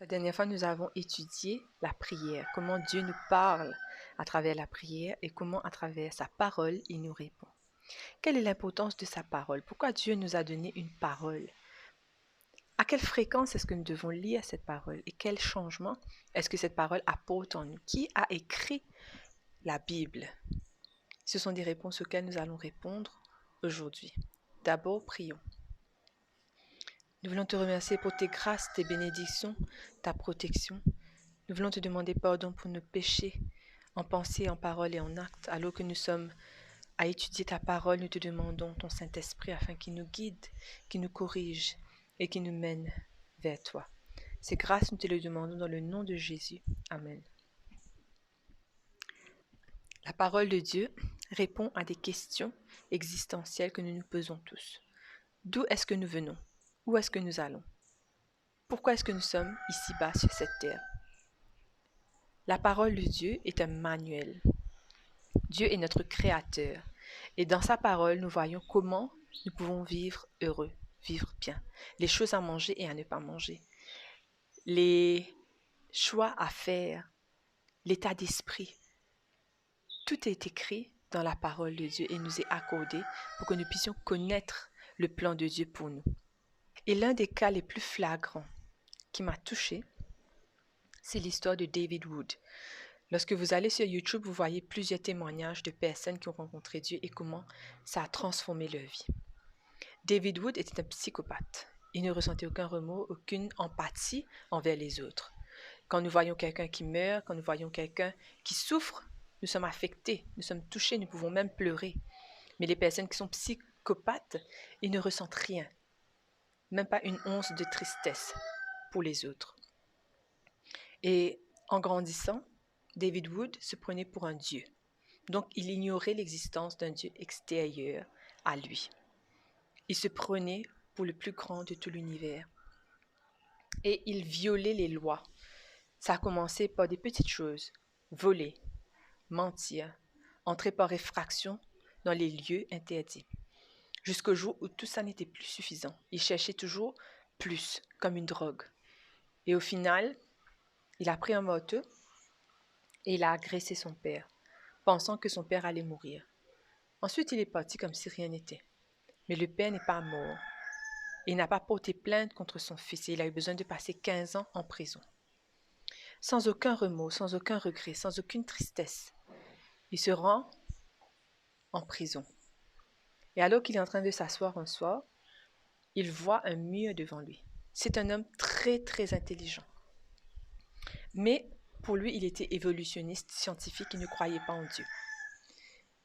La dernière fois, nous avons étudié la prière, comment Dieu nous parle à travers la prière et comment à travers sa parole, il nous répond. Quelle est l'importance de sa parole? Pourquoi Dieu nous a donné une parole? À quelle fréquence est-ce que nous devons lire cette parole? Et quel changement est-ce que cette parole apporte en nous? Qui a écrit la Bible? Ce sont des réponses auxquelles nous allons répondre aujourd'hui. D'abord, prions. Nous voulons te remercier pour tes grâces, tes bénédictions, ta protection. Nous voulons te demander pardon pour nos péchés, en pensée, en parole et en acte. Alors que nous sommes à étudier ta parole, nous te demandons ton Saint-Esprit afin qu'il nous guide, qu'il nous corrige et qu'il nous mène vers toi. Ces grâces, nous te les demandons dans le nom de Jésus. Amen. La parole de Dieu répond à des questions existentielles que nous nous posons tous. D'où est-ce que nous venons? Où est-ce que nous allons? Pourquoi est-ce que nous sommes ici-bas sur cette terre? La parole de Dieu est un manuel. Dieu est notre créateur. Et dans sa parole, nous voyons comment nous pouvons vivre heureux, vivre bien. Les choses à manger et à ne pas manger. Les choix à faire, l'état d'esprit. Tout est écrit dans la parole de Dieu et nous est accordé pour que nous puissions connaître le plan de Dieu pour nous. Et l'un des cas les plus flagrants qui m'a touchée, c'est l'histoire de David Wood. Lorsque vous allez sur YouTube, vous voyez plusieurs témoignages de personnes qui ont rencontré Dieu et comment ça a transformé leur vie. David Wood était un psychopathe. Il ne ressentait aucun remords, aucune empathie envers les autres. Quand nous voyons quelqu'un qui meurt, quand nous voyons quelqu'un qui souffre, nous sommes affectés, nous sommes touchés, nous pouvons même pleurer. Mais les personnes qui sont psychopathes, ils ne ressentent rien, même pas une once de tristesse pour les autres. Et en grandissant, David Wood se prenait pour un dieu. Donc, il ignorait l'existence d'un Dieu extérieur à lui. Il se prenait pour le plus grand de tout l'univers. Et il violait les lois. Ça a commencé par des petites choses. Voler, mentir, entrer par effraction dans les lieux interdits. Jusqu'au jour où tout ça n'était plus suffisant. Il cherchait toujours plus, comme une drogue. Et au final, il a pris un marteau et il a agressé son père, pensant que son père allait mourir. Ensuite, il est parti comme si rien n'était. Mais le père n'est pas mort. Il n'a pas porté plainte contre son fils et il a eu besoin de passer 15 ans en prison. Sans aucun remords, sans aucun regret, sans aucune tristesse, il se rend en prison. Et alors qu'il est en train de s'asseoir un soir, il voit un mur devant lui. C'est un homme très, très intelligent. Mais pour lui, il était évolutionniste, scientifique, il ne croyait pas en Dieu.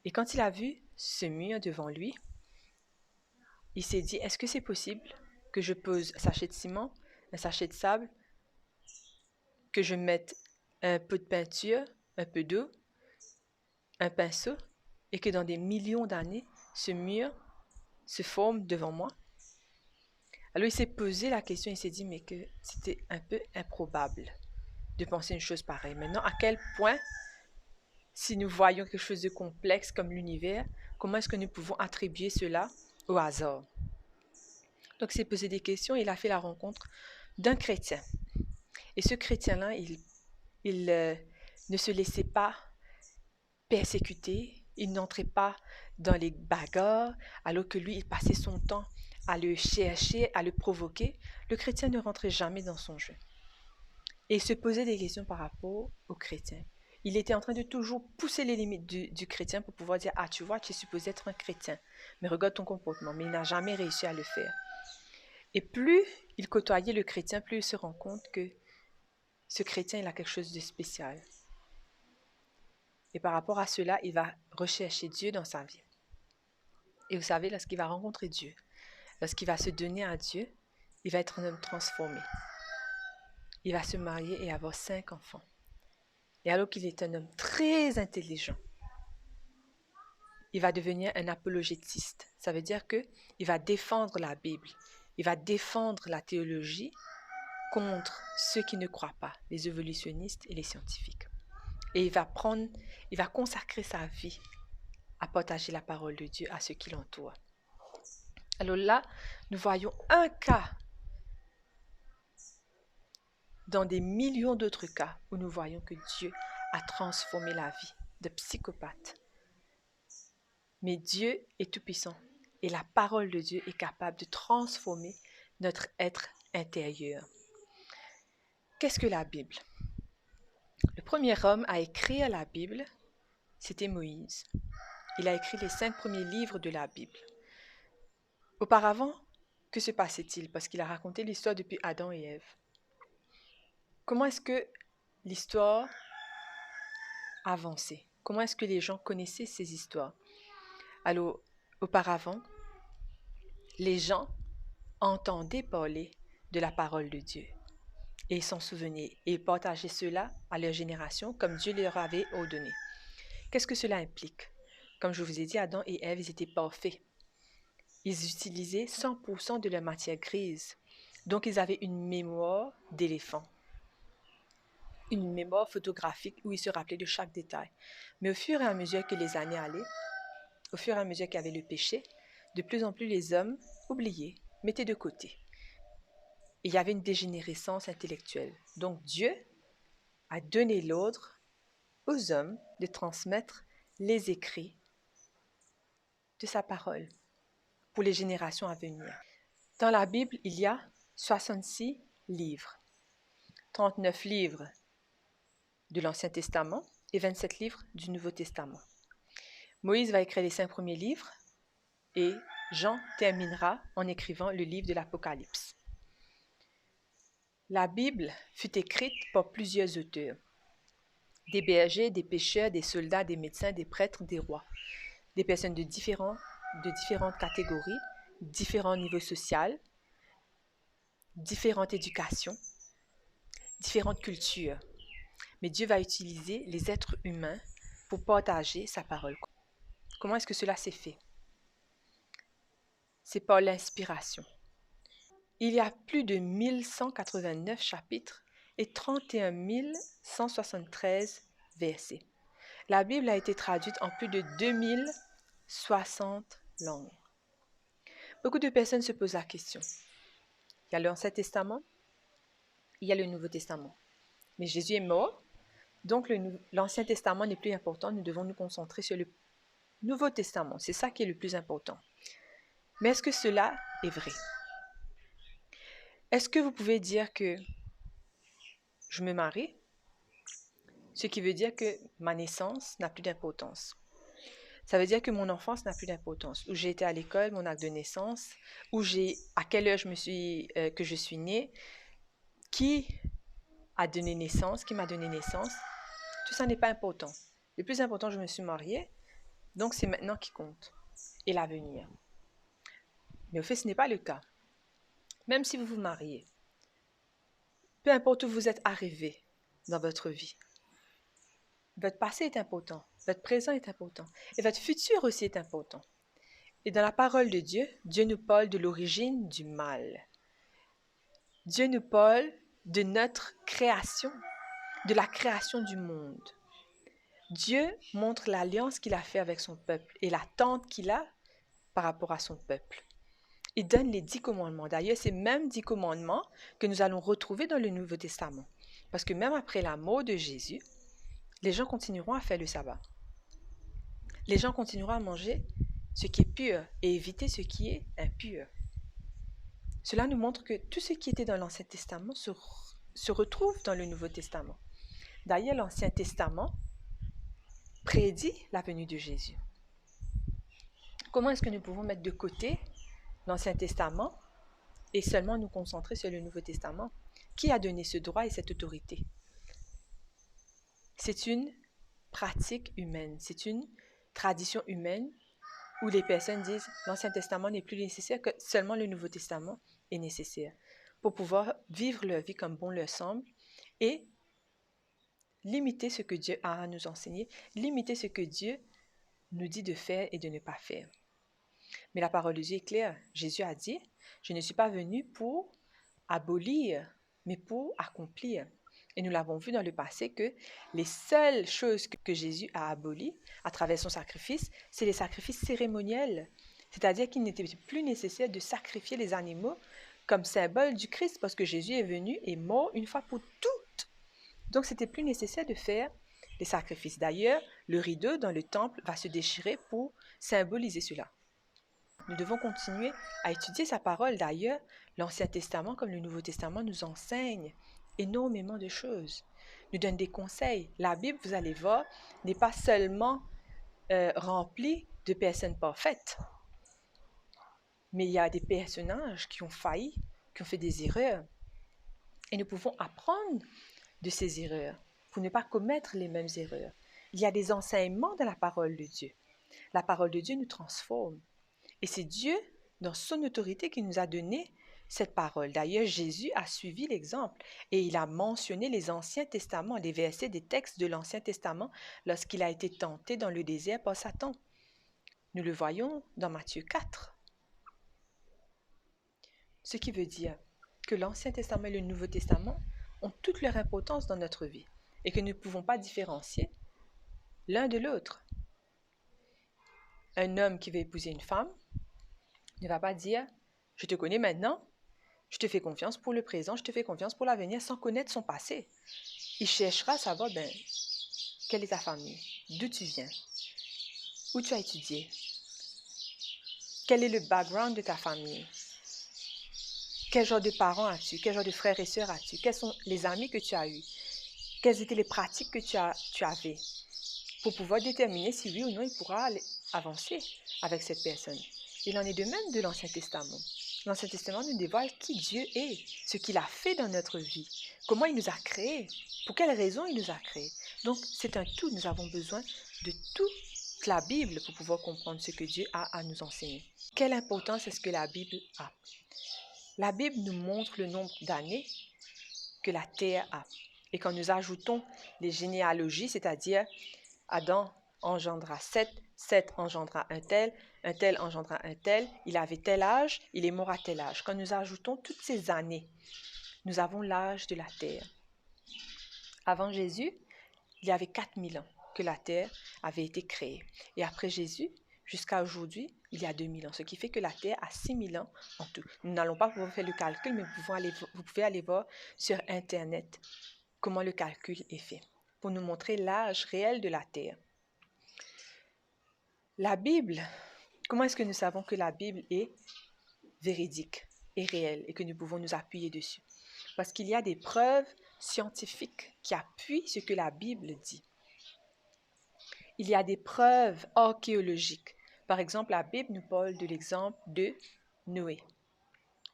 Et quand il a vu ce mur devant lui, il s'est dit, est-ce que c'est possible que je pose un sachet de ciment, un sachet de sable, que je mette un peu de peinture, un peu d'eau, un pinceau, et que dans des millions d'années, ce mur se forme devant moi? Alors il s'est posé la question, il s'est dit, mais que c'était un peu improbable de penser une chose pareille. Maintenant, à quel point, si nous voyons quelque chose de complexe comme l'univers, comment est-ce que nous pouvons attribuer cela au hasard? Donc il s'est posé des questions et il a fait la rencontre d'un chrétien. Et ce chrétien-là, il ne se laissait pas persécuter, il n'entrait pas dans les bagarres, alors que lui, il passait son temps à le chercher, à le provoquer. Le chrétien ne rentrait jamais dans son jeu. Et il se posait des questions par rapport au chrétien. Il était en train de toujours pousser les limites du chrétien pour pouvoir dire, ah, tu vois, tu es supposé être un chrétien, mais regarde ton comportement. Mais il n'a jamais réussi à le faire. Et plus il côtoyait le chrétien, plus il se rend compte que ce chrétien, il a quelque chose de spécial. Et par rapport à cela, il va rechercher Dieu dans sa vie. Et vous savez, lorsqu'il va rencontrer Dieu, lorsqu'il va se donner à Dieu, il va être un homme transformé. Il va se marier et avoir 5 enfants. Et alors qu'il est un homme très intelligent, il va devenir un apologétiste. Ça veut dire qu'il va défendre la Bible, il va défendre la théologie contre ceux qui ne croient pas, les évolutionnistes et les scientifiques. Et il va consacrer sa vie à partager la parole de Dieu à ceux qui l'entourent. Alors là, nous voyons un cas dans des millions d'autres cas où nous voyons que Dieu a transformé la vie de psychopathes. Mais Dieu est tout-puissant et la parole de Dieu est capable de transformer notre être intérieur. Qu'est-ce que la Bible? Le premier homme à écrire la Bible, c'était Moïse. Il a écrit les 5 premiers livres de la Bible. Auparavant, que se passait-il? Parce qu'il a raconté l'histoire depuis Adam et Ève. Comment est-ce que l'histoire avançait? Comment est-ce que les gens connaissaient ces histoires? Alors, auparavant, les gens entendaient parler de la parole de Dieu. Et ils s'en souvenaient. Et ils partageaient cela à leur génération comme Dieu leur avait ordonné. Qu'est-ce que cela implique? Comme je vous ai dit, Adam et Ève, ils étaient parfaits. Ils utilisaient 100% de leur matière grise. Donc, ils avaient une mémoire d'éléphant. Une mémoire photographique où ils se rappelaient de chaque détail. Mais au fur et à mesure que les années allaient, au fur et à mesure qu'il y avait le péché, de plus en plus les hommes oubliaient, mettaient de côté. Et il y avait une dégénérescence intellectuelle. Donc Dieu a donné l'ordre aux hommes de transmettre les écrits de sa parole pour les générations à venir. Dans la Bible, il y a 66 livres, 39 livres de l'Ancien Testament et 27 livres du Nouveau Testament. Moïse va écrire les 5 premiers livres et Jean terminera en écrivant le livre de l'Apocalypse. La Bible fut écrite par plusieurs auteurs. Des bergers, des pêcheurs, des soldats, des médecins, des prêtres, des rois. Des personnes de différentes catégories, différents niveaux sociaux, différentes éducations, différentes cultures. Mais Dieu va utiliser les êtres humains pour partager sa parole. Comment est-ce que cela s'est fait? C'est par l'inspiration. Il y a plus de 1189 chapitres et 31 173 versets. La Bible a été traduite en plus de 2060 langues. Beaucoup de personnes se posent la question. Il y a l'Ancien Testament, il y a le Nouveau Testament. Mais Jésus est mort, donc l'Ancien Testament n'est plus important, nous devons nous concentrer sur le Nouveau Testament. C'est ça qui est le plus important. Mais est-ce que cela est vrai? Est-ce que vous pouvez dire que je me marie, ce qui veut dire que ma naissance n'a plus d'importance? Ça veut dire que mon enfance n'a plus d'importance. Où j'ai été à l'école, mon acte de naissance, à quelle heure que je suis née, qui a donné naissance, qui m'a donné naissance, tout ça n'est pas important. Le plus important, je me suis mariée, donc c'est maintenant qui compte, et l'avenir. Mais au fait, ce n'est pas le cas. Même si vous vous mariez, peu importe où vous êtes arrivé dans votre vie, votre passé est important, votre présent est important, et votre futur aussi est important. Et dans la parole de Dieu, Dieu nous parle de l'origine du mal. Dieu nous parle de notre création, de la création du monde. Dieu montre l'alliance qu'il a faite avec son peuple et l'attente qu'il a par rapport à son peuple. Il donne les 10 commandements. D'ailleurs, ces mêmes 10 commandements que nous allons retrouver dans le Nouveau Testament. Parce que même après la mort de Jésus, les gens continueront à faire le sabbat. Les gens continueront à manger ce qui est pur et éviter ce qui est impur. Cela nous montre que tout ce qui était dans l'Ancien Testament se retrouve dans le Nouveau Testament. D'ailleurs, l'Ancien Testament prédit la venue de Jésus. Comment est-ce que nous pouvons mettre de côté l'Ancien Testament et seulement nous concentrer sur le Nouveau Testament? Qui a donné ce droit et cette autorité? C'est une pratique humaine, c'est une tradition humaine où les personnes disent l'Ancien Testament n'est plus nécessaire, que seulement le Nouveau Testament est nécessaire pour pouvoir vivre leur vie comme bon leur semble et limiter ce que Dieu a à nous enseigner, limiter ce que Dieu nous dit de faire et de ne pas faire. Mais la parole de Dieu est claire. Jésus a dit, je ne suis pas venu pour abolir, mais pour accomplir. Et nous l'avons vu dans le passé que les seules choses que Jésus a abolies à travers son sacrifice, c'est les sacrifices cérémoniels. C'est-à-dire qu'il n'était plus nécessaire de sacrifier les animaux comme symbole du Christ, parce que Jésus est venu et mort une fois pour toutes. Donc, c'était plus nécessaire de faire les sacrifices. D'ailleurs, le rideau dans le temple va se déchirer pour symboliser cela. Nous devons continuer à étudier sa parole. D'ailleurs, l'Ancien Testament comme le Nouveau Testament nous enseigne énormément de choses, nous donne des conseils. La Bible, vous allez voir, n'est pas seulement remplie de personnes parfaites, mais il y a des personnages qui ont failli, qui ont fait des erreurs. Et nous pouvons apprendre de ces erreurs pour ne pas commettre les mêmes erreurs. Il y a des enseignements dans la parole de Dieu. La parole de Dieu nous transforme. Et c'est Dieu, dans son autorité, qui nous a donné cette parole. D'ailleurs, Jésus a suivi l'exemple et il a mentionné les Anciens Testaments, des versets, des textes de l'Ancien Testament lorsqu'il a été tenté dans le désert par Satan. Nous le voyons dans Matthieu 4. Ce qui veut dire que l'Ancien Testament et le Nouveau Testament ont toute leur importance dans notre vie et que nous ne pouvons pas différencier l'un de l'autre. Un homme qui veut épouser une femme ne va pas dire « je te connais maintenant, je te fais confiance pour le présent, je te fais confiance pour l'avenir » sans connaître son passé. Il cherchera à savoir quelle est ta famille, d'où tu viens, où tu as étudié, quel est le background de ta famille, quel genre de parents as-tu, quel genre de frères et sœurs as-tu, quels sont les amis que tu as eus, quelles étaient les pratiques que tu avais, pour pouvoir déterminer si oui ou non il pourra avancer avec cette personne. Il en est de même de l'Ancien Testament. L'Ancien Testament nous dévoile qui Dieu est, ce qu'il a fait dans notre vie, comment il nous a créés, pour quelles raisons il nous a créés. Donc, c'est un tout. Nous avons besoin de toute la Bible pour pouvoir comprendre ce que Dieu a à nous enseigner. Quelle importance est-ce que la Bible a? La Bible nous montre le nombre d'années que la Terre a. Et quand nous ajoutons les généalogies, c'est-à-dire Adam engendra Seth, Seth engendra un tel engendra un tel, il avait tel âge, il est mort à tel âge. Quand nous ajoutons toutes ces années, nous avons l'âge de la Terre. Avant Jésus, il y avait 4000 ans que la Terre avait été créée. Et après Jésus, jusqu'à aujourd'hui, il y a 2000 ans, ce qui fait que la Terre a 6000 ans en tout. Nous n'allons pas pouvoir faire le calcul, mais vous pouvez aller voir sur Internet comment le calcul est fait, pour nous montrer l'âge réel de la Terre. La Bible, comment est-ce que nous savons que la Bible est véridique et réelle et que nous pouvons nous appuyer dessus? Parce qu'il y a des preuves scientifiques qui appuient ce que la Bible dit. Il y a des preuves archéologiques. Par exemple, la Bible nous parle de l'exemple de Noé,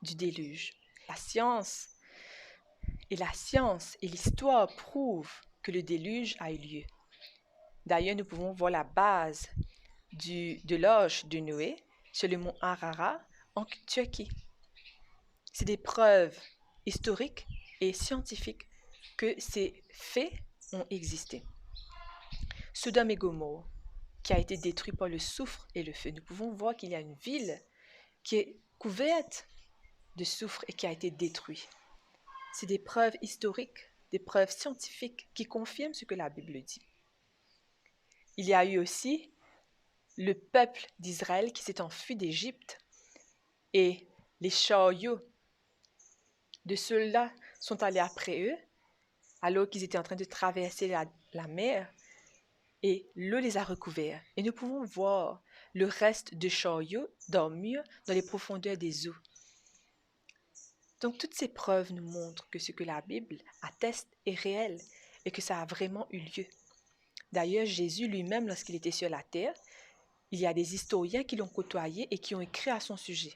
du déluge. La science et l'histoire prouvent que le déluge a eu lieu. D'ailleurs, nous pouvons voir la base de l'arche de Noé sur le mont Ararat en Turquie. C'est des preuves historiques et scientifiques que ces faits ont existé. Sodome et Gomorrhe, qui a été détruit par le soufre et le feu. Nous pouvons voir qu'il y a une ville qui est couverte de soufre et qui a été détruite. C'est des preuves historiques, des preuves scientifiques qui confirment ce que la Bible dit. Il y a eu aussi le peuple d'Israël qui s'est enfui d'Égypte et les chariots de ceux-là sont allés après eux alors qu'ils étaient en train de traverser la mer et l'eau les a recouverts. Et nous pouvons voir le reste de chariots dormir dans les profondeurs des eaux. Donc toutes ces preuves nous montrent que ce que la Bible atteste est réel et que ça a vraiment eu lieu. D'ailleurs, Jésus lui-même, lorsqu'il était sur la terre, il y a des historiens qui l'ont côtoyé et qui ont écrit à son sujet.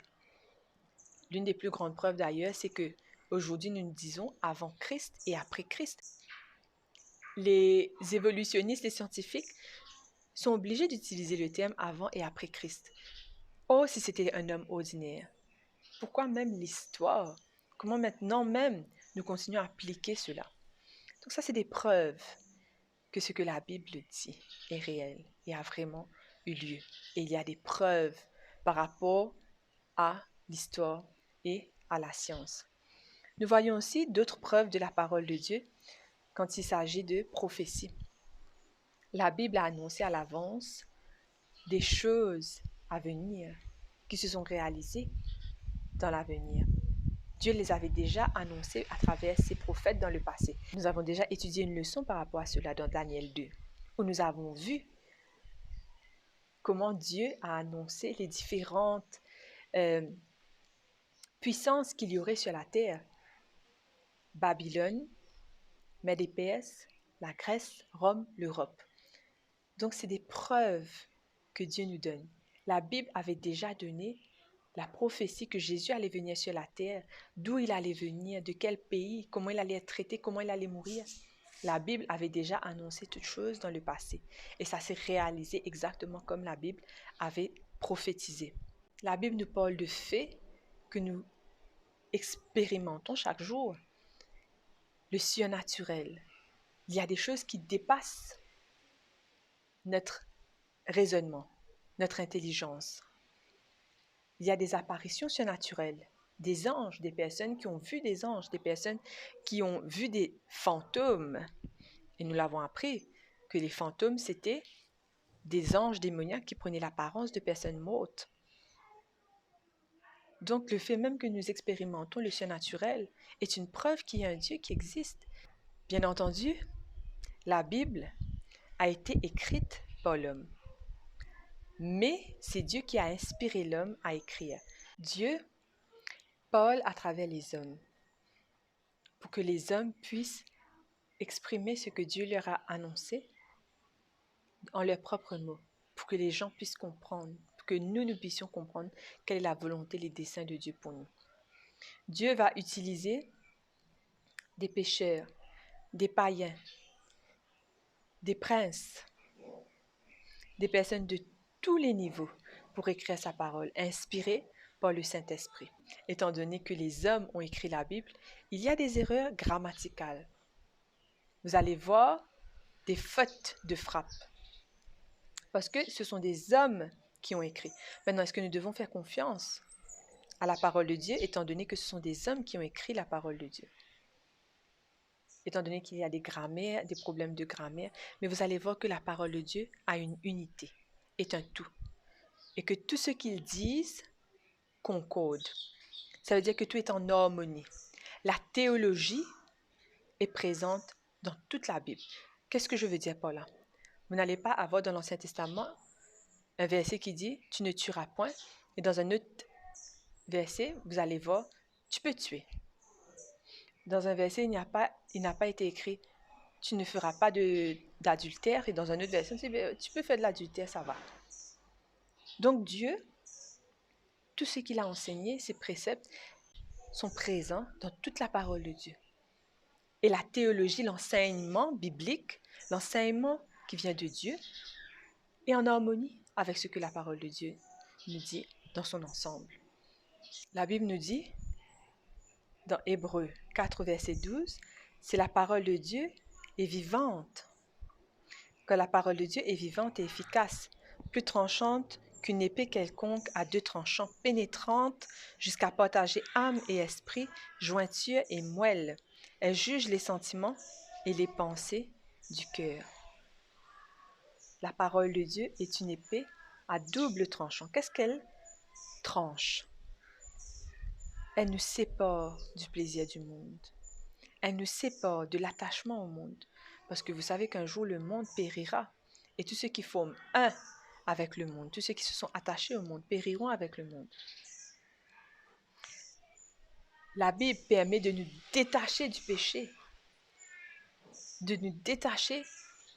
L'une des plus grandes preuves d'ailleurs, c'est que aujourd'hui nous disons avant Christ et après Christ. Les évolutionnistes et scientifiques sont obligés d'utiliser le terme avant et après Christ. Oh, si c'était un homme ordinaire! Pourquoi même l'histoire? Comment maintenant même nous continuons à appliquer cela? Donc ça, c'est des preuves que ce que la Bible dit est réel et a vraiment eu lieu. Et il y a des preuves par rapport à l'histoire et à la science. Nous voyons aussi d'autres preuves de la parole de Dieu quand il s'agit de prophétie. La Bible a annoncé à l'avance des choses à venir qui se sont réalisées dans l'avenir. Dieu les avait déjà annoncés à travers ses prophètes dans le passé. Nous avons déjà étudié une leçon par rapport à cela dans Daniel 2, où nous avons vu comment Dieu a annoncé les différentes puissances qu'il y aurait sur la terre. Babylone, Mède et Perse, la Grèce, Rome, l'Europe. Donc, c'est des preuves que Dieu nous donne. La Bible avait déjà donné la prophétie que Jésus allait venir sur la terre, d'où il allait venir, de quel pays, comment il allait être traité, comment il allait mourir. La Bible avait déjà annoncé toutes choses dans le passé. Et ça s'est réalisé exactement comme la Bible avait prophétisé. La Bible nous parle de faits que nous expérimentons chaque jour. Le surnaturel. Il y a des choses qui dépassent notre raisonnement, notre intelligence. Il y a des apparitions surnaturelles, des anges, des personnes qui ont vu des anges, des personnes qui ont vu des fantômes. Et nous l'avons appris que les fantômes, c'était des anges démoniaques qui prenaient l'apparence de personnes mortes. Donc le fait même que nous expérimentons le surnaturel est une preuve qu'il y a un Dieu qui existe. Bien entendu, la Bible a été écrite par l'homme. Mais c'est Dieu qui a inspiré l'homme à écrire. Dieu parle à travers les hommes pour que les hommes puissent exprimer ce que Dieu leur a annoncé en leurs propres mots, pour que les gens puissent comprendre, pour que nous puissions comprendre quelle est la volonté, les desseins de Dieu pour nous. Dieu va utiliser des pécheurs, des païens, des princes, des personnes de tous les niveaux pour écrire sa parole, inspirée par le Saint-Esprit. Étant donné que les hommes ont écrit la Bible, il y a des erreurs grammaticales. Vous allez voir des fautes de frappe, parce que ce sont des hommes qui ont écrit. Maintenant, est-ce que nous devons faire confiance à la parole de Dieu, étant donné que ce sont des hommes qui ont écrit la parole de Dieu? Étant donné qu'il y a des grammaires, des problèmes de grammaire, mais vous allez voir que la parole de Dieu a une unité, est un tout, et que tout ce qu'ils disent concorde. Ça veut dire que tout est en harmonie. La théologie est présente dans toute la Bible. Qu'est-ce que je veux dire par là? Vous n'allez pas avoir dans l'Ancien Testament un verset qui dit « tu ne tueras point » et dans un autre verset, vous allez voir « tu peux tuer ». Dans un verset, il n'a pas été écrit « tu ne feras pas d'adultère » et dans un autre verset, tu peux faire de l'adultère, ça va. Donc Dieu, tout ce qu'il a enseigné, ses préceptes, sont présents dans toute la parole de Dieu. Et la théologie, l'enseignement biblique, l'enseignement qui vient de Dieu, est en harmonie avec ce que la parole de Dieu nous dit dans son ensemble. La Bible nous dit, dans Hébreux 4, verset 12, c'est la parole de Dieu est vivante. Que la parole de Dieu est vivante et efficace, plus tranchante qu'une épée quelconque à deux tranchants, pénétrante jusqu'à partager âme et esprit, jointure et moelle. Elle juge les sentiments et les pensées du cœur. La parole de Dieu est une épée à double tranchant. Qu'est-ce qu'elle tranche? Elle nous sépare du plaisir du monde. Elle nous sépare de l'attachement au monde. Parce que vous savez qu'un jour, le monde périra. Et tous ceux qui forment un avec le monde, tous ceux qui se sont attachés au monde, périront avec le monde. La Bible permet de nous détacher du péché, de nous détacher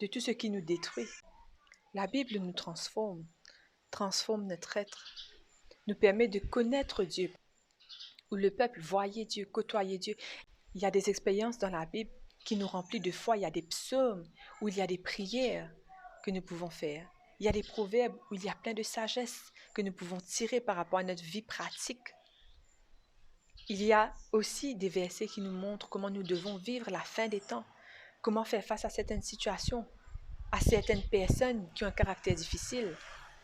de tout ce qui nous détruit. La Bible nous transforme notre être, nous permet de connaître Dieu, où le peuple voyait Dieu, côtoyait Dieu. Il y a des expériences dans la Bible qui nous remplissent de foi. Il y a des psaumes où il y a des prières que nous pouvons faire. Il y a des proverbes où il y a plein de sagesse que nous pouvons tirer par rapport à notre vie pratique. Il y a aussi des versets qui nous montrent comment nous devons vivre la fin des temps, comment faire face à certaines situations, à certaines personnes qui ont un caractère difficile.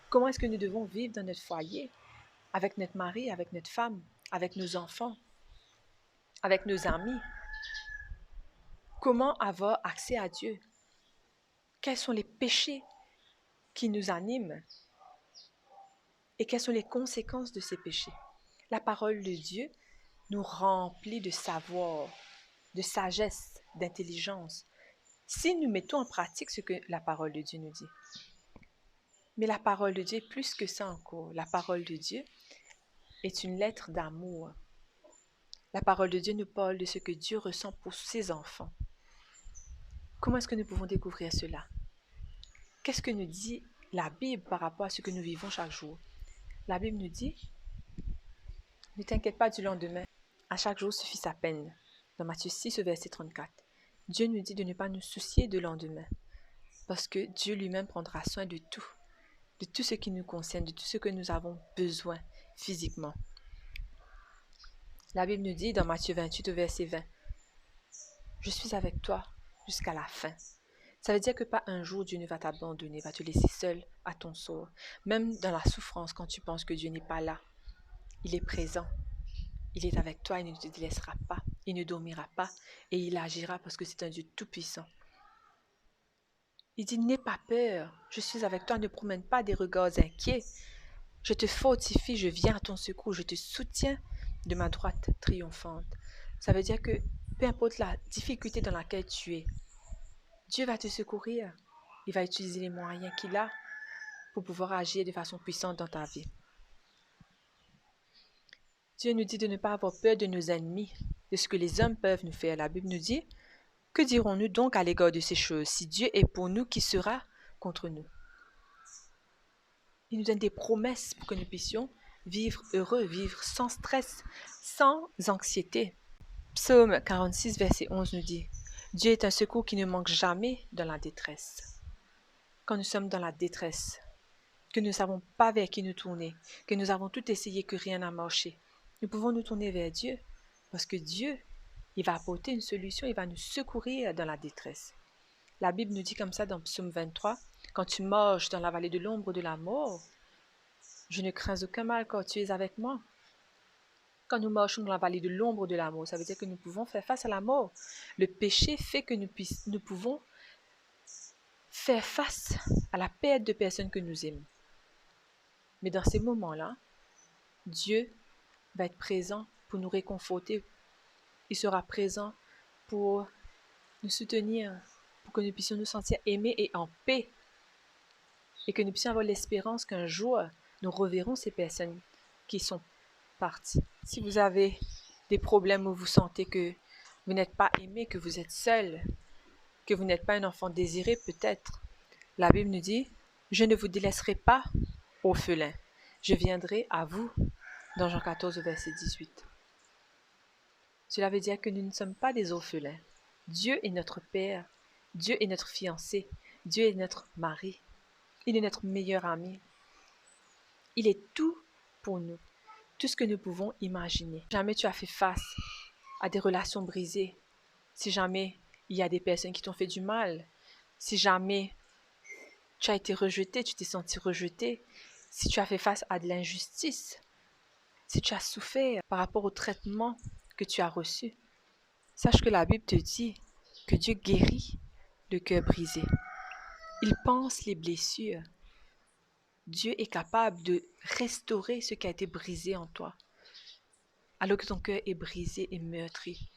Comment est-ce que nous devons vivre dans notre foyer, avec notre mari, avec notre femme, avec nos enfants, avec nos amis. Comment avoir accès à Dieu? Quels sont les péchés qui nous animent? Et quelles sont les conséquences de ces péchés? La parole de Dieu nous remplit de savoir, de sagesse, d'intelligence, si nous mettons en pratique ce que la parole de Dieu nous dit. Mais la parole de Dieu est plus que ça encore. La parole de Dieu est une lettre d'amour. La parole de Dieu nous parle de ce que Dieu ressent pour ses enfants. Comment est-ce que nous pouvons découvrir cela? Qu'est-ce que nous dit la Bible par rapport à ce que nous vivons chaque jour? La Bible nous dit, ne t'inquiète pas du lendemain, à chaque jour suffit sa peine. Dans Matthieu 6, verset 34. Dieu nous dit de ne pas nous soucier du lendemain, parce que Dieu lui-même prendra soin de tout ce qui nous concerne, de tout ce que nous avons besoin physiquement. La Bible nous dit dans Matthieu 28, verset 20, « Je suis avec toi jusqu'à la fin. » Ça veut dire que pas un jour Dieu ne va t'abandonner, va te laisser seul à ton sort. Même dans la souffrance, quand tu penses que Dieu n'est pas là, il est présent. Il est avec toi, il ne te délaissera pas, il ne dormira pas et il agira parce que c'est un Dieu tout-puissant. Il dit, n'aie pas peur, je suis avec toi, ne promène pas des regards inquiets. Je te fortifie, je viens à ton secours, je te soutiens de ma droite triomphante. Ça veut dire que peu importe la difficulté dans laquelle tu es, Dieu va te secourir. Il va utiliser les moyens qu'il a pour pouvoir agir de façon puissante dans ta vie. Dieu nous dit de ne pas avoir peur de nos ennemis, de ce que les hommes peuvent nous faire. La Bible nous dit, que dirons-nous donc à l'égard de ces choses? Si Dieu est pour nous, qui sera contre nous? Il nous donne des promesses pour que nous puissions vivre heureux, vivre sans stress, sans anxiété. Psaume 46, verset 11 nous dit, Dieu est un secours qui ne manque jamais dans la détresse. Quand nous sommes dans la détresse, que nous ne savons pas vers qui nous tourner, que nous avons tout essayé, que rien n'a marché, nous pouvons nous tourner vers Dieu, parce que Dieu, il va apporter une solution, il va nous secourir dans la détresse. La Bible nous dit comme ça dans Psaume 23, « Quand tu marches dans la vallée de l'ombre de la mort, je ne crains aucun mal car tu es avec moi. » Quand nous marchons dans la vallée de l'ombre de la mort, ça veut dire que nous pouvons faire face à la mort. Le péché fait que nous pouvons faire face à la perte de personnes que nous aimons. Mais dans ces moments-là, Dieu va être présent pour nous réconforter. Il sera présent pour nous soutenir, pour que nous puissions nous sentir aimés et en paix. Et que nous puissions avoir l'espérance qu'un jour, nous reverrons ces personnes qui sont parties. Si vous avez des problèmes où vous sentez que vous n'êtes pas aimé, que vous êtes seul, que vous n'êtes pas un enfant désiré peut-être, la Bible nous dit, « Je ne vous délaisserai pas, orphelins. Je viendrai à vous. » Dans Jean 14, verset 18. Cela veut dire que nous ne sommes pas des orphelins. Dieu est notre Père. Dieu est notre fiancé. Dieu est notre mari. Il est notre meilleur ami. Il est tout pour nous. Tout ce que nous pouvons imaginer. Si jamais tu as fait face à des relations brisées, si jamais il y a des personnes qui t'ont fait du mal, si jamais tu as été rejeté, tu t'es senti rejeté, si tu as fait face à de l'injustice, si tu as souffert par rapport au traitement que tu as reçu, sache que la Bible te dit que Dieu guérit le cœur brisé. Il pense les blessures. Dieu est capable de restaurer ce qui a été brisé en toi, alors que ton cœur est brisé et meurtri.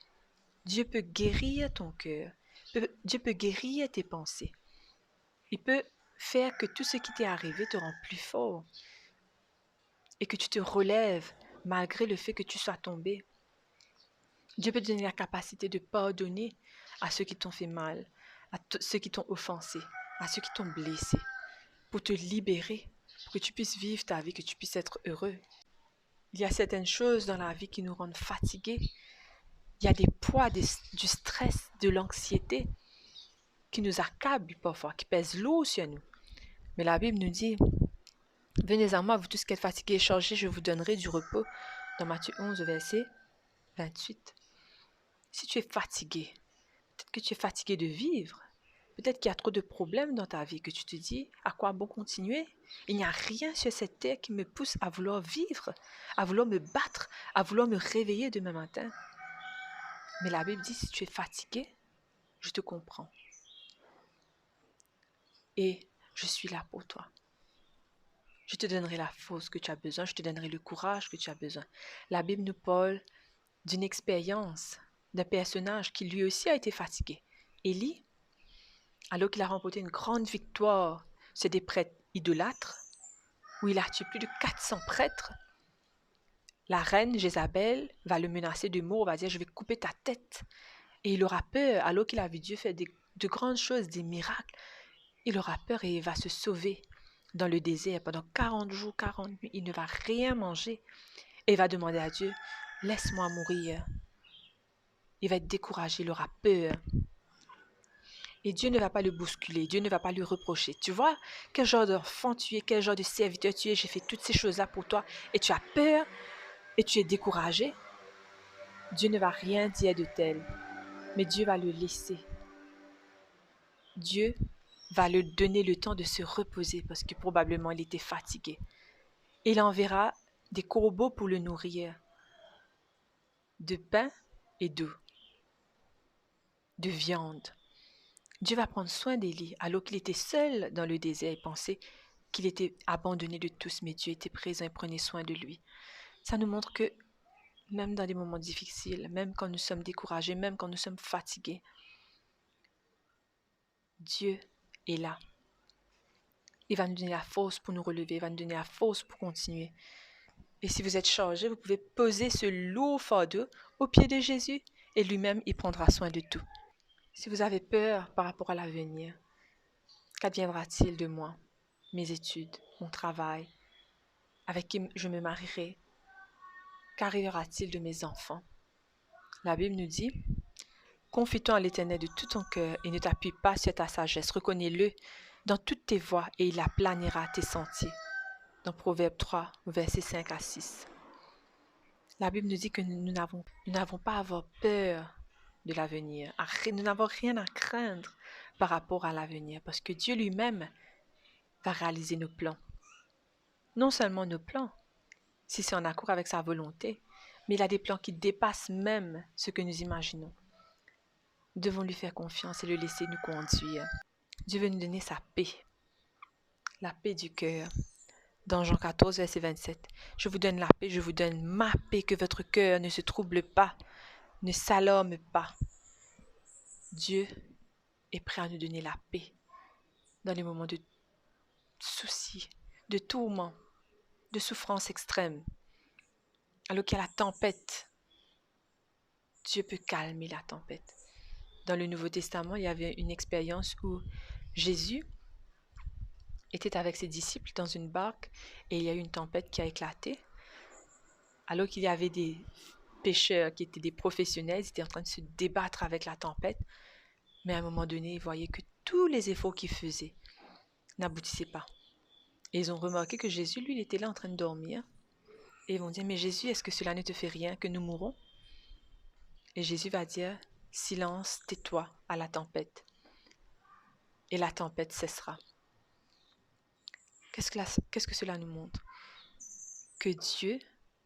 Dieu peut guérir ton cœur. Dieu peut guérir tes pensées. Il peut faire que tout ce qui t'est arrivé te rend plus fort et que tu te relèves malgré le fait que tu sois tombé. Dieu peut te donner la capacité de pardonner à ceux qui t'ont fait mal, à ceux qui t'ont offensé, à ceux qui t'ont blessé, pour te libérer, pour que tu puisses vivre ta vie, que tu puisses être heureux. Il y a certaines choses dans la vie qui nous rendent fatigués. Il y a des poids, du stress, de l'anxiété qui nous accablent parfois, qui pèsent lourd sur nous. Mais la Bible nous dit, « Venez à moi, vous tous qui êtes fatigués et chargés, je vous donnerai du repos. » Dans Matthieu 11, verset 28. Si tu es fatigué, peut-être que tu es fatigué de vivre, peut-être qu'il y a trop de problèmes dans ta vie, que tu te dis, à quoi bon continuer? Il n'y a rien sur cette terre qui me pousse à vouloir vivre, à vouloir me battre, à vouloir me réveiller demain matin. Mais la Bible dit, si tu es fatigué, je te comprends. Et je suis là pour toi. Je te donnerai la force que tu as besoin, je te donnerai le courage que tu as besoin. La Bible nous parle d'une expérience d'un personnage qui lui aussi a été fatigué. Élie, alors qu'il a remporté une grande victoire sur des prêtres idolâtres, où il a tué plus de 400 prêtres, la reine Jézabel va le menacer de mort, va dire « je vais couper ta tête ». Et il aura peur, alors qu'il a vu Dieu faire de grandes choses, des miracles. Il aura peur et il va se sauver dans le désert pendant 40 jours, 40 nuits. Il ne va rien manger et il va demander à Dieu « laisse-moi mourir ». Il va être découragé, il aura peur. Et Dieu ne va pas le bousculer, Dieu ne va pas lui reprocher. Tu vois quel genre d'enfant tu es, quel genre de serviteur tu es, j'ai fait toutes ces choses-là pour toi et tu as peur et tu es découragé. Dieu ne va rien dire de tel, mais Dieu va le laisser. Dieu va lui donner le temps de se reposer parce que probablement il était fatigué. Il enverra des corbeaux pour le nourrir, de pain et d'eau, de viande. Dieu va prendre soin d'Élie alors qu'il était seul dans le désert et pensait qu'il était abandonné de tous, mais Dieu était présent et prenait soin de lui. Ça nous montre que même dans des moments difficiles, même quand nous sommes découragés, même quand nous sommes fatigués, Dieu est là. Il va nous donner la force pour nous relever, il va nous donner la force pour continuer. Et si vous êtes chargé, vous pouvez poser ce lourd fardeau au pied de Jésus et lui-même, il prendra soin de tout. Si vous avez peur par rapport à l'avenir, qu'adviendra-t-il de moi, mes études, mon travail, avec qui je me marierai? Qu'arrivera-t-il de mes enfants? La Bible nous dit, confie-toi en l'Éternel de tout ton cœur et ne t'appuie pas sur ta sagesse. Reconnais-le dans toutes tes voies et il aplanira tes sentiers. Dans Proverbe 3, versets 5 à 6. La Bible nous dit que nous n'avons pas à avoir peur de l'avenir. Nous n'avons rien à craindre par rapport à l'avenir parce que Dieu lui-même va réaliser nos plans. Non seulement nos plans, si c'est en accord avec sa volonté, mais il a des plans qui dépassent même ce que nous imaginons. Nous devons lui faire confiance et le laisser nous conduire. Dieu veut nous donner sa paix, la paix du cœur. Dans Jean 14, verset 27, « Je vous donne la paix, je vous donne ma paix, que votre cœur ne se trouble pas, ne s'alarme pas. » Dieu est prêt à nous donner la paix dans les moments de soucis, de tourments, de souffrance extrême. Alors qu'il y a la tempête, Dieu peut calmer la tempête. Dans le Nouveau Testament, il y avait une expérience où Jésus était avec ses disciples dans une barque et il y a eu une tempête qui a éclaté. Alors qu'il y avait des pêcheurs qui étaient des professionnels, ils étaient en train de se débattre avec la tempête. Mais à un moment donné, ils voyaient que tous les efforts qu'ils faisaient n'aboutissaient pas. Et ils ont remarqué que Jésus, lui, il était là en train de dormir. Et ils vont dire, mais Jésus, est-ce que cela ne te fait rien que nous mourons? Et Jésus va dire, silence, tais-toi à la tempête. Et la tempête cessera. Qu'est-ce que cela nous montre? Que Dieu,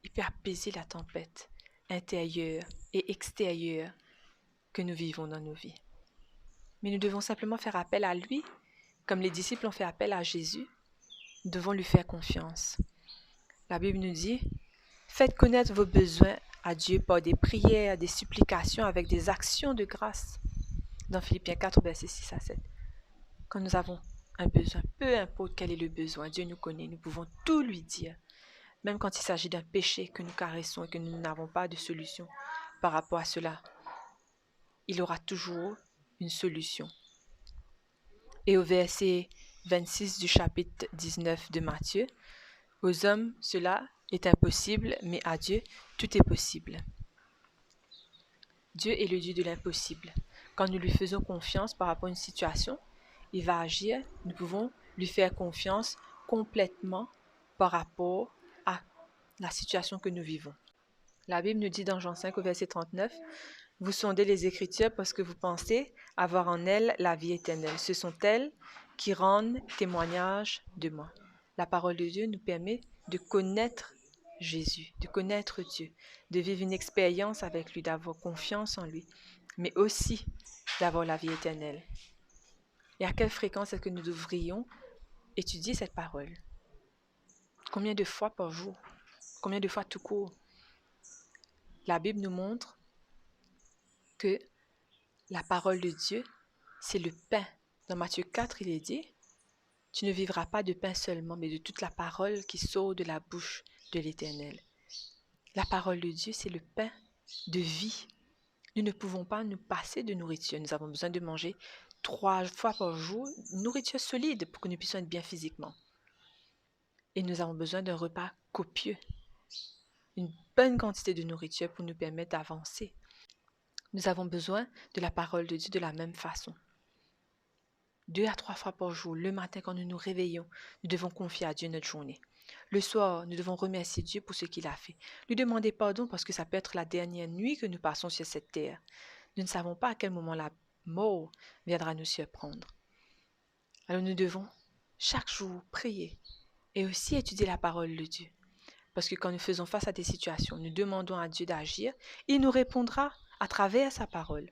il peut apaiser la tempête intérieure et extérieure que nous vivons dans nos vies. Mais nous devons simplement faire appel à lui, comme les disciples ont fait appel à Jésus. Nous devons lui faire confiance. La Bible nous dit, faites connaître vos besoins à Dieu par des prières, des supplications, avec des actions de grâce. Dans Philippiens 4, versets 6 à 7. Quand nous avons un besoin, peu importe quel est le besoin, Dieu nous connaît, nous pouvons tout lui dire. Même quand il s'agit d'un péché que nous caressons et que nous n'avons pas de solution par rapport à cela, il aura toujours une solution. Et au verset 26 du chapitre 19 de Matthieu, aux hommes, cela est impossible, mais à Dieu, tout est possible. Dieu est le Dieu de l'impossible. Quand nous lui faisons confiance par rapport à une situation, il va agir. Nous pouvons lui faire confiance complètement par rapport à la situation que nous vivons. La Bible nous dit dans Jean 5 au verset 39, « Vous sondez les Écritures parce que vous pensez avoir en elles la vie éternelle. Ce sont elles qui rendent témoignage de moi. » La parole de Dieu nous permet de connaître Jésus, de connaître Dieu, de vivre une expérience avec lui, d'avoir confiance en lui, mais aussi d'avoir la vie éternelle. Et à quelle fréquence est-ce que nous devrions étudier cette parole? Combien de fois par jour? Combien de fois tout court? La Bible nous montre que la parole de Dieu, c'est le pain. Dans Matthieu 4, il est dit, « Tu ne vivras pas de pain seulement, mais de toute la parole qui sort de la bouche de l'Éternel. » La parole de Dieu, c'est le pain de vie. Nous ne pouvons pas nous passer de nourriture. Nous avons besoin de manger 3 fois par jour, nourriture solide pour que nous puissions être bien physiquement. Et nous avons besoin d'un repas copieux, une bonne quantité de nourriture pour nous permettre d'avancer. Nous avons besoin de la parole de Dieu de la même façon. 2 à 3 fois par jour, le matin quand nous nous réveillons, nous devons confier à Dieu notre journée. Le soir, nous devons remercier Dieu pour ce qu'il a fait. Lui demander pardon parce que ça peut être la dernière nuit que nous passons sur cette terre. Nous ne savons pas à quel moment la mort viendra nous surprendre. Alors nous devons chaque jour prier et aussi étudier la parole de Dieu. Parce que quand nous faisons face à des situations, nous demandons à Dieu d'agir, il nous répondra à travers sa parole.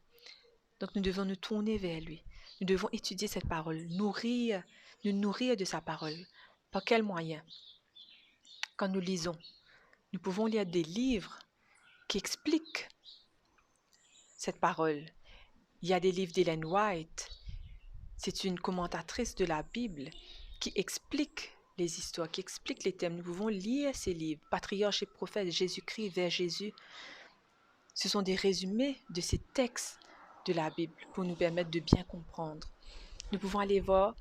Donc nous devons nous tourner vers lui. Nous devons étudier cette parole, nous nourrir de sa parole. Par quel moyen? Quand nous lisons, nous pouvons lire des livres qui expliquent cette parole. Il y a des livres d'Ellen White. C'est une commentatrice de la Bible qui explique les histoires, qui explique les thèmes. Nous pouvons lire ces livres. Patriarches et prophètes, Jésus-Christ vers Jésus. Ce sont des résumés de ces textes de la Bible pour nous permettre de bien comprendre. Nous pouvons aller voir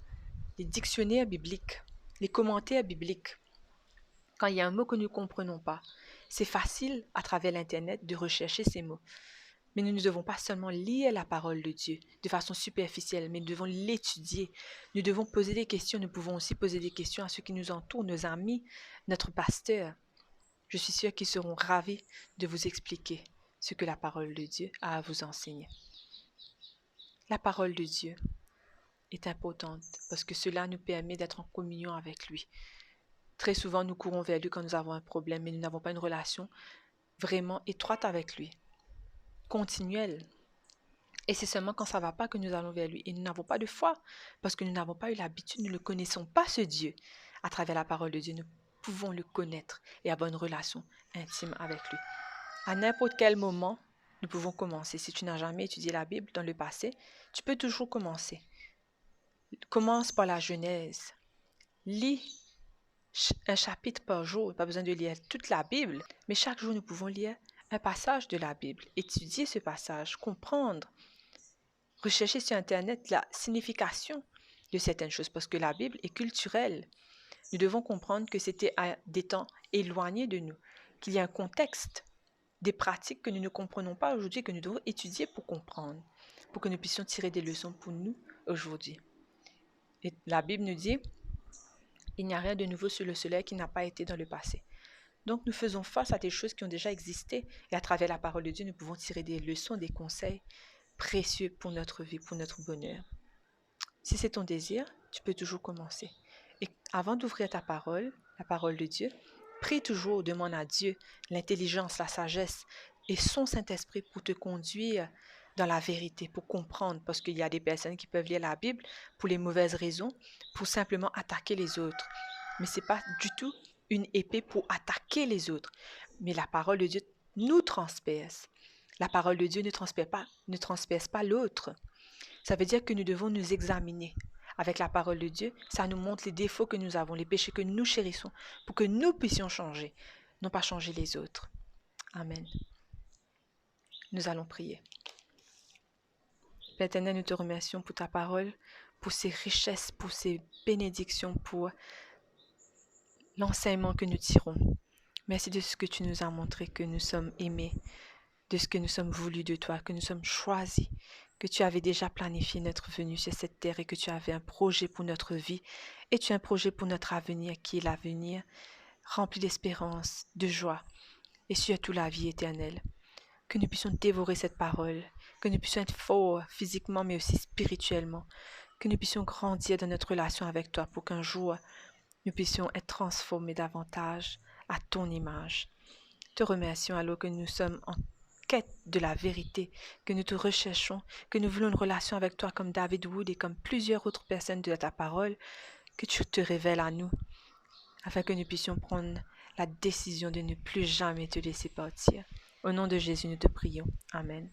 les dictionnaires bibliques, les commentaires bibliques. Quand il y a un mot que nous ne comprenons pas, c'est facile à travers l'Internet de rechercher ces mots. Mais nous ne devons pas seulement lire la parole de Dieu de façon superficielle, mais nous devons l'étudier. Nous devons poser des questions. Nous pouvons aussi poser des questions à ceux qui nous entourent, nos amis, notre pasteur. Je suis sûre qu'ils seront ravis de vous expliquer ce que la parole de Dieu a à vous enseigner. La parole de Dieu est importante parce que cela nous permet d'être en communion avec lui. Très souvent, nous courons vers lui quand nous avons un problème, mais nous n'avons pas une relation vraiment étroite avec lui, continuelle. Et c'est seulement quand ça ne va pas que nous allons vers lui. Et nous n'avons pas de foi parce que nous n'avons pas eu l'habitude, nous ne connaissons pas ce Dieu. À travers la parole de Dieu, nous pouvons le connaître et avoir une relation intime avec lui. À n'importe quel moment, nous pouvons commencer. Si tu n'as jamais étudié la Bible dans le passé, tu peux toujours commencer. Commence par la Genèse. Lis un chapitre par jour. Pas besoin de lire toute la Bible, mais chaque jour, nous pouvons lire un passage de la Bible, étudier ce passage, comprendre, rechercher sur Internet la signification de certaines choses, parce que la Bible est culturelle. Nous devons comprendre que c'était à des temps éloignés de nous, qu'il y a un contexte, des pratiques que nous ne comprenons pas aujourd'hui, que nous devons étudier pour comprendre, pour que nous puissions tirer des leçons pour nous aujourd'hui. Et la Bible nous dit, il n'y a rien de nouveau sur le soleil qui n'a pas été dans le passé. Donc nous faisons face à des choses qui ont déjà existé et à travers la parole de Dieu, nous pouvons tirer des leçons, des conseils précieux pour notre vie, pour notre bonheur. Si c'est ton désir, tu peux toujours commencer. Et avant d'ouvrir ta parole, la parole de Dieu, prie toujours, demande à Dieu l'intelligence, la sagesse et son Saint-Esprit pour te conduire dans la vérité, pour comprendre, parce qu'il y a des personnes qui peuvent lire la Bible pour les mauvaises raisons, pour simplement attaquer les autres. Mais ce n'est pas du tout une épée pour attaquer les autres. Mais la parole de Dieu nous transperce. La parole de Dieu ne transperce pas l'autre. Ça veut dire que nous devons nous examiner. Avec la parole de Dieu, ça nous montre les défauts que nous avons, les péchés que nous chérissons, pour que nous puissions changer, non pas changer les autres. Amen. Nous allons prier. Père éternel, nous te remercions pour ta parole, pour ces richesses, pour ces bénédictions, pour l'enseignement que nous tirons. Merci de ce que tu nous as montré, que nous sommes aimés, de ce que nous sommes voulus de toi, que nous sommes choisis, que tu avais déjà planifié notre venue sur cette terre et que tu avais un projet pour notre vie et tu as un projet pour notre avenir qui est l'avenir rempli d'espérance, de joie et surtout la vie éternelle. Que nous puissions dévorer cette parole, que nous puissions être forts physiquement mais aussi spirituellement, que nous puissions grandir dans notre relation avec toi pour qu'un jour nous puissions être transformés davantage à ton image. Te remercions alors que nous sommes en quête de la vérité, que nous te recherchons, que nous voulons une relation avec toi comme David Wood et comme plusieurs autres personnes de ta parole, que tu te révèles à nous, afin que nous puissions prendre la décision de ne plus jamais te laisser partir. Au nom de Jésus, nous te prions. Amen.